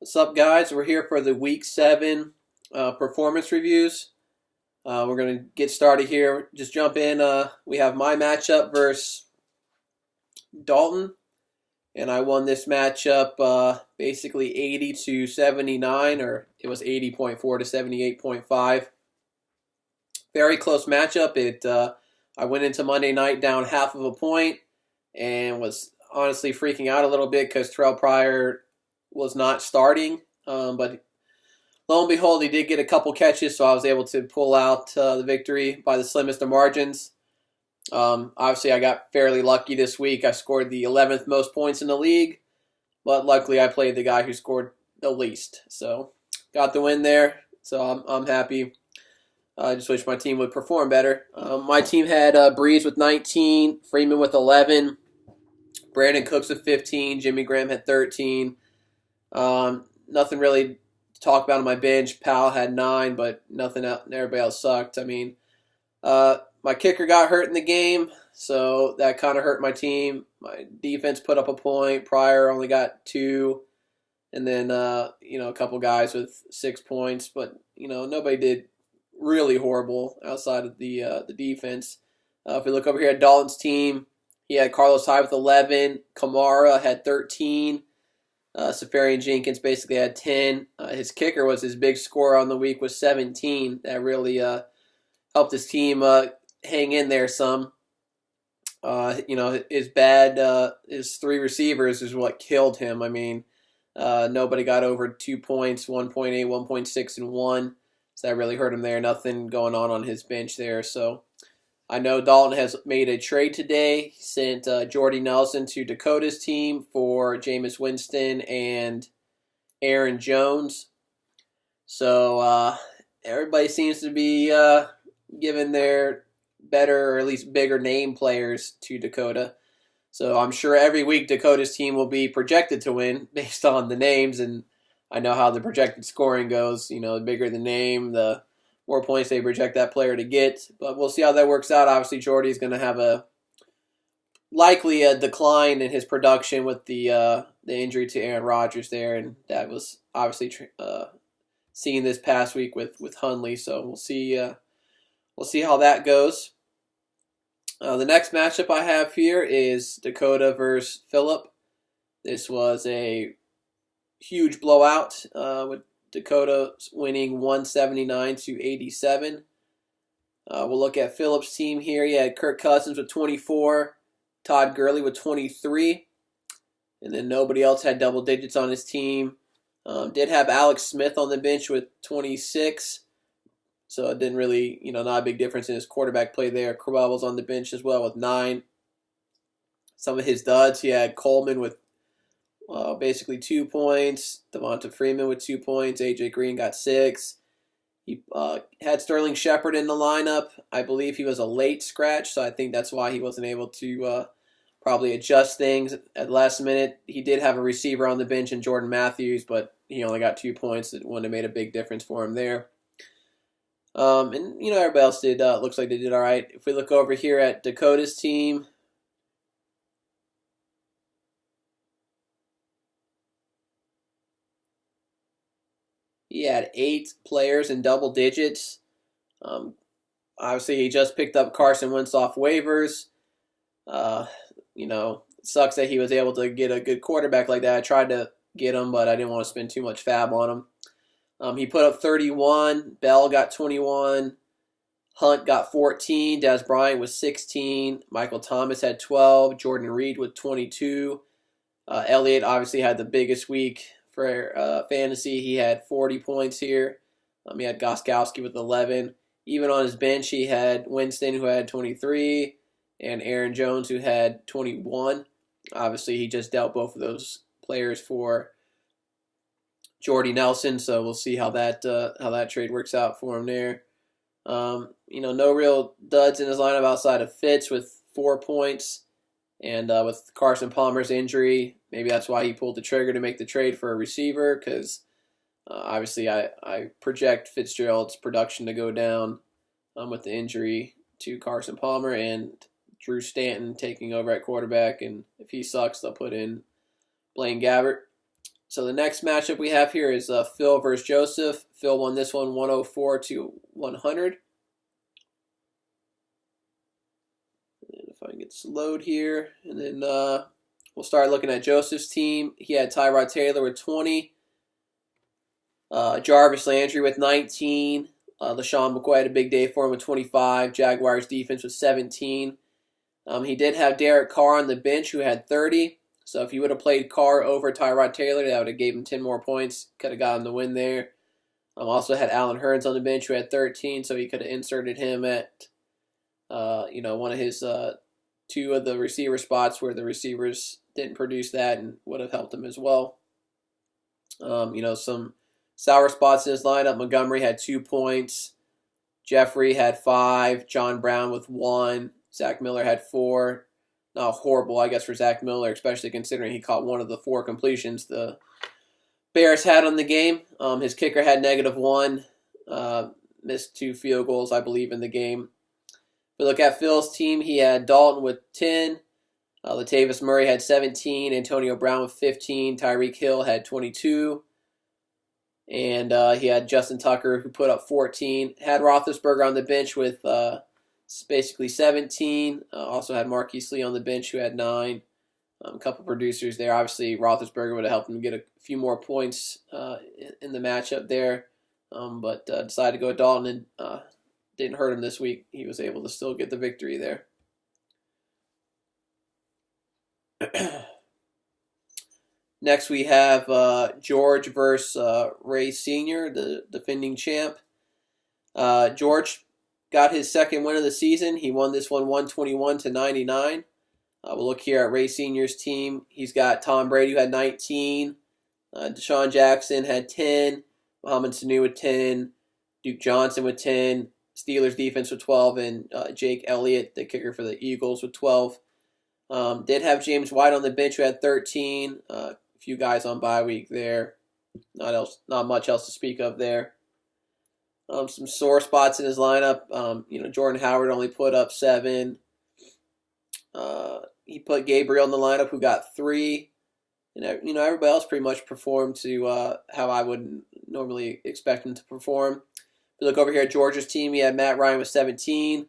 What's up, guys? We're here for the Week 7 performance reviews. We're going to get started here. Just jump in. We have my matchup versus Dalton, and I won this matchup basically 80 to 79, or it was 80.4 to 78.5. Very close matchup. I went into Monday night down half of a point and was honestly freaking out a little bit because Terrell Pryor was not starting. But lo and behold, he did get a couple catches, so I was able to pull out the victory by the slimmest of margins. Obviously, I got fairly lucky this week. I scored the 11th most points in the league, but luckily I played the guy who scored the least. So got the win there, so I'm happy. I just wish my team would perform better. My team had Breeze with 19, Freeman with 11, Brandon Cooks with 15, Jimmy Graham had 13. Nothing really to talk about on my bench. Powell had 9, but nothing else. Everybody else sucked. My kicker got hurt in the game, so that kind of hurt my team. My defense put up a point. Pryor only got 2, and then a couple guys with 6 points, but nobody did really horrible outside of the defense. If we look over here at Dalton's team, he had Carlos Hyde with 11. Kamara had 13. Safarian Jenkins basically had 10. His kicker was his big score on the week was 17. That really helped his team hang in there some. His 3 receivers is what killed him. Nobody got over 2 points, 1.8, 1.6, and 1. So that really hurt him there. Nothing going on his bench there. So I know Dalton has made a trade today. He sent Jordy Nelson to Dakota's team for Jameis Winston and Aaron Jones. So everybody seems to be giving their better or at least bigger name players to Dakota. So I'm sure every week Dakota's team will be projected to win based on the names, and I know how the projected scoring goes. The bigger the name, the more points they project that player to get. But we'll see how that works out. Obviously, Jordy's going to have likely a decline in his production with the injury to Aaron Rodgers there, and that was obviously seen this past week with Hundley. So we'll see how that goes. The next matchup I have here is Dakota versus Phillip. This was a huge blowout with Dakota winning 179 to 87. We'll look at Phillip's team here. He had Kirk Cousins with 24, Todd Gurley with 23, and then nobody else had double digits on his team. Did have Alex Smith on the bench with 26, so it didn't really, not a big difference in his quarterback play there. Crowell was on the bench as well with 9. Some of his duds, he had Coleman with basically 2 points. Devonta Freeman with 2 points. AJ Green got 6. He had Sterling Shepard in the lineup. I believe he was a late scratch, so I think that's why he wasn't able to probably adjust things at the last minute. He did have a receiver on the bench in Jordan Matthews, but he only got 2 points. It wouldn't have made a big difference for him there. Everybody else did. Looks like they did all right. If we look over here at Dakota's team, he had 8 players in double digits. Obviously, he just picked up Carson Wentz off waivers. It sucks that he was able to get a good quarterback like that. I tried to get him, but I didn't want to spend too much fab on him. He put up 31. Bell got 21. Hunt got 14. Dez Bryant was 16. Michael Thomas had 12. Jordan Reed with 22. Elliott obviously had the biggest week for fantasy. He had 40 points here. He had Gostkowski with 11. Even on his bench, he had Winston, who had 23, and Aaron Jones, who had 21. Obviously, he just dealt both of those players for Jordy Nelson, so we'll see how that trade works out for him there. No real duds in his lineup outside of Fitz with 4 points, and with Carson Palmer's injury, maybe that's why he pulled the trigger to make the trade for a receiver, because obviously I project Fitzgerald's production to go down with the injury to Carson Palmer and Drew Stanton taking over at quarterback, and if he sucks, they'll put in Blaine Gabbert. So the next matchup we have here is Phil versus Joseph. Phil won this one 104 to 100. And if I can get this load here, and then we'll start looking at Joseph's team. He had Tyrod Taylor with 20, Jarvis Landry with 19, LaShawn McCoy had a big day for him with 25. Jaguars defense with 17. He did have Derek Carr on the bench who had 30. So if he would have played Carr over Tyrod Taylor, that would have gave him 10 more points. Could have gotten the win there. Also had Allen Hurns on the bench who had 13, so he could have inserted him at one of his two of the receiver spots where the receivers didn't produce that, and would have helped him as well. Some sour spots in his lineup. Montgomery had 2 points. Jeffrey had 5. John Brown with 1. Zach Miller had 4. Not horrible, I guess, for Zach Miller, especially considering he caught one of the 4 completions the Bears had on the game. His kicker had -1. Missed 2 field goals, I believe, in the game. If we look at Phil's team, he had Dalton with 10. Latavius Murray had 17. Antonio Brown with 15. Tyreek Hill had 22. And he had Justin Tucker, who put up 14. Had Roethlisberger on the bench with basically 17. Also had Marquise Lee on the bench, who had 9. A couple producers there. Obviously, Roethlisberger would have helped him get a few more points in the matchup there. But decided to go with Dalton, and didn't hurt him this week. He was able to still get the victory there. Next, we have George versus Ray Sr., the defending champ. George got his second win of the season. He won this one 121 to 99. We'll look here at Ray Sr.'s team. He's got Tom Brady, who had 19. Deshaun Jackson had 10. Mohamed Sanu with 10. Duke Johnson with 10. Steelers defense with 12. And Jake Elliott, the kicker for the Eagles, with 12. Did have James White on the bench, who had 13. A few guys on bye week there. Not much else to speak of there. Some sore spots in his lineup. Jordan Howard only put up 7. He put Gabriel in the lineup, who got 3. And everybody else pretty much performed to how I would normally expect him to perform. If you look over here at Georgia's team, he had Matt Ryan with 17,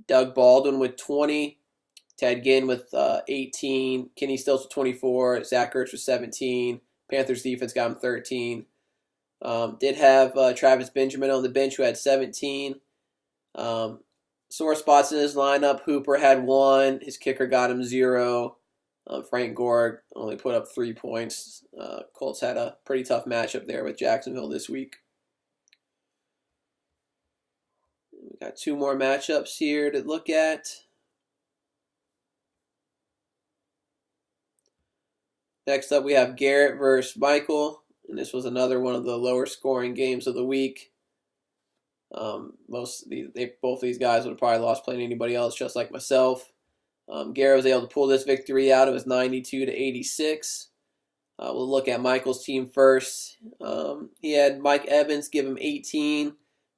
Doug Baldwin with 20, Ted Ginn with 18, Kenny Stills with 24, Zach Ertz with 17. Panthers defense got him 13. Did have Travis Benjamin on the bench, who had 17. Sore spots in his lineup. Hooper had 1. His kicker got him 0. Frank Gore only put up 3 points. Colts had a pretty tough matchup there with Jacksonville this week. We got 2 more matchups here to look at. Next up, we have Garrett versus Michael. And this was another one of the lower scoring games of the week. Both of these guys would have probably lost playing anybody else, just like myself. Garrett was able to pull this victory out. It was 92 to 86. We'll look at Michael's team first. He had Mike Evans give him 18,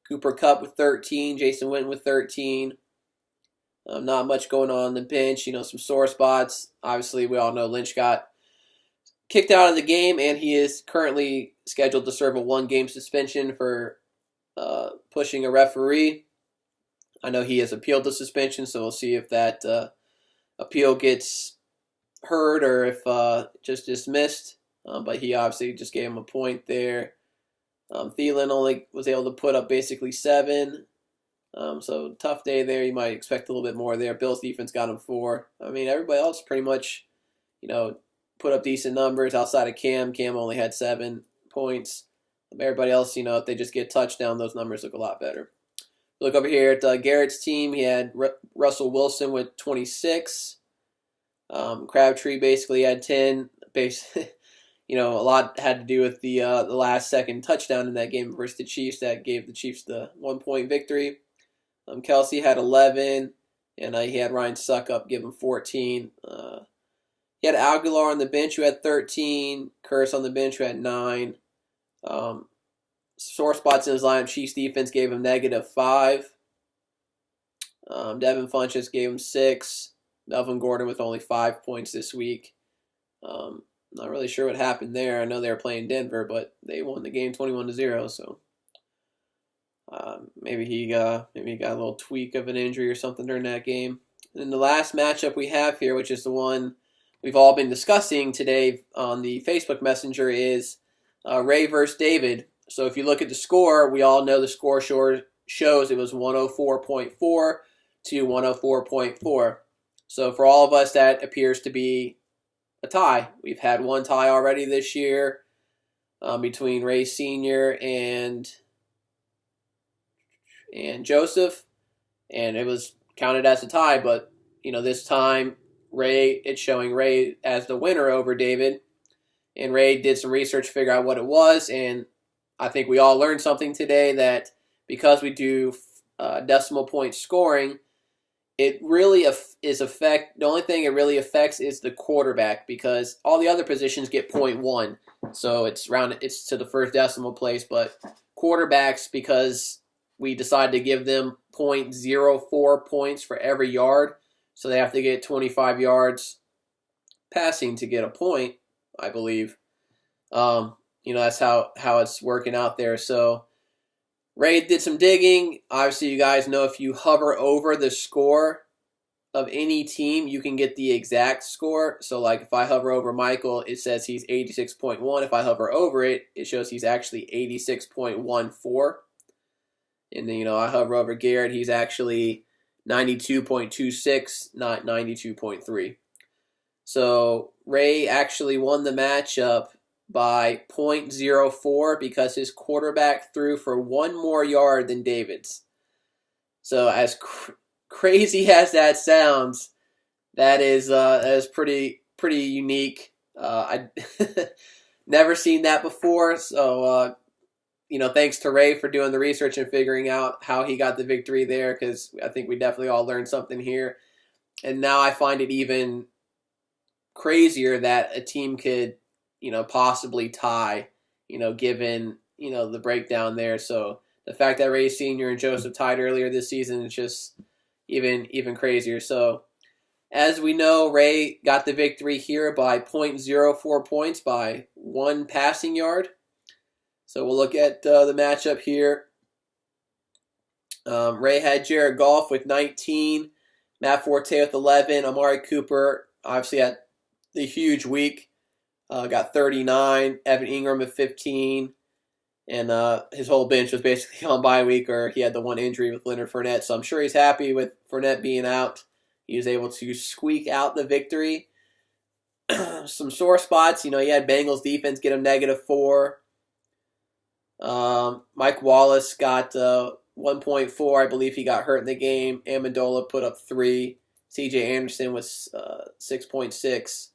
Cooper Kupp with 13, Jason Witten with 13. Not much going on the bench. Some sore spots. Obviously, we all know Lynch got kicked out of the game, and he is currently scheduled to serve a 1-game suspension for pushing a referee. I know he has appealed the suspension, so we'll see if that appeal gets heard or if just dismissed. But he obviously just gave him a point there. Thielen only was able to put up basically 7. So tough day there. You might expect a little bit more there. Bills defense got him 4. Everybody else pretty much, put up decent numbers outside of Cam. Cam only had 7 points. Everybody else, if they just get a touchdown, those numbers look a lot better. Look over here at Garrett's team. He had Russell Wilson with 26. Crabtree basically had 10. A lot had to do with the last second touchdown in that game versus the Chiefs that gave the Chiefs the 1-point victory. Kelsey had 11, and he had Ryan Suckup give him 14. He had Aguilar on the bench, who had 13. Curse on the bench, who had 9. Sore spots in his lineup. Chiefs defense gave him -5. Devin Funchess gave him 6. Melvin Gordon with only 5 points this week. Not really sure what happened there. I know they were playing Denver, but they won the game 21-0. So maybe he got a little tweak of an injury or something during that game. And then the last matchup we have here, which is the one we've all been discussing today on the Facebook Messenger, is Ray versus David. So if you look at the score, we all know the score shows it was 104.4 to 104.4. So for all of us, that appears to be a tie. We've had one tie already this year between Ray Sr. and Joseph, and it was counted as a tie. But this time it's showing Ray as the winner over David, and Ray did some research to figure out what it was, and I think we all learned something today, that because we do decimal point scoring, it really the only thing it really affects is the quarterback, because all the other positions get 0.1, so it's to the first decimal place, but quarterbacks, because we decided to give them 0.04 points for every yard, so they have to get 25 yards passing to get a point, I believe. That's how it's working out there. So Ray did some digging. Obviously, you guys know if you hover over the score of any team, you can get the exact score. So like if I hover over Michael, it says he's 86.1. If I hover over it, it shows he's actually 86.14. And then, I hover over Garrett, he's actually 92.26, not 92.3. So Ray actually won the matchup by 0.04 because his quarterback threw for one more yard than David's. So as crazy as that sounds, that is pretty unique. I never seen that before. So thanks to Ray for doing the research and figuring out how he got the victory there, because I think we definitely all learned something here. And now I find it even crazier that a team could possibly tie, given, the breakdown there. So the fact that Ray Sr. and Joseph tied earlier this season is just even crazier. So as we know, Ray got the victory here by 0.04 points, by one passing yard. So we'll look at the matchup here. Ray had Jared Goff with 19, Matt Forte with 11, Amari Cooper obviously had the huge week. Got 39, Evan Ingram at 15, and his whole bench was basically on bye week, or he had the one injury with Leonard Fournette. So I'm sure he's happy with Fournette being out. He was able to squeak out the victory. Some sore spots, he had Bengals defense get him -4. Mike Wallace got 1.4. I believe he got hurt in the game. Amendola put up 3. C.J. Anderson was 6.6.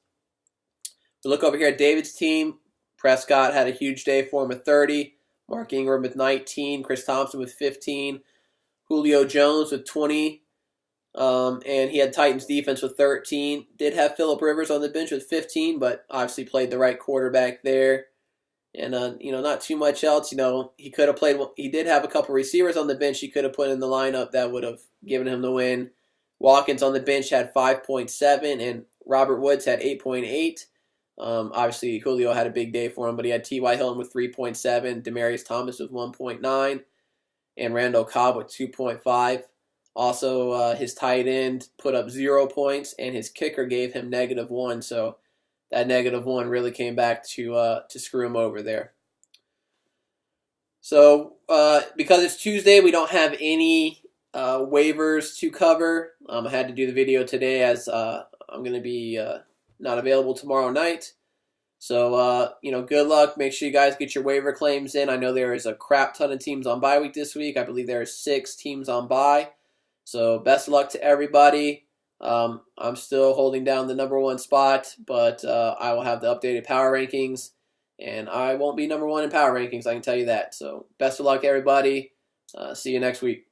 We look over here at David's team. Prescott had a huge day for him with 30. Mark Ingram with 19. Chris Thompson with 15. Julio Jones with 20. And he had Titans defense with 13. Did have Phillip Rivers on the bench with 15, but obviously played the right quarterback there. And, not too much else. He could have played. He did have a couple receivers on the bench he could have put in the lineup that would have given him the win. Watkins on the bench had 5.7, and Robert Woods had 8.8. Obviously, Julio had a big day for him, but he had T.Y. Hilton with 3.7, Demaryius Thomas with 1.9, and Randall Cobb with 2.5. Also, his tight end put up 0 points, and his kicker gave him -1. So that -1 really came back to screw him over there. So because it's Tuesday, we don't have any waivers to cover. I had to do the video today as I'm going to be not available tomorrow night. So, good luck. Make sure you guys get your waiver claims in. I know there is a crap ton of teams on bye week this week. I believe there are 6 teams on bye. So, best of luck to everybody. I'm still holding down the #1 spot, but I will have the updated power rankings, and I won't be #1 in power rankings, I can tell you that. So, best of luck, everybody. See you next week.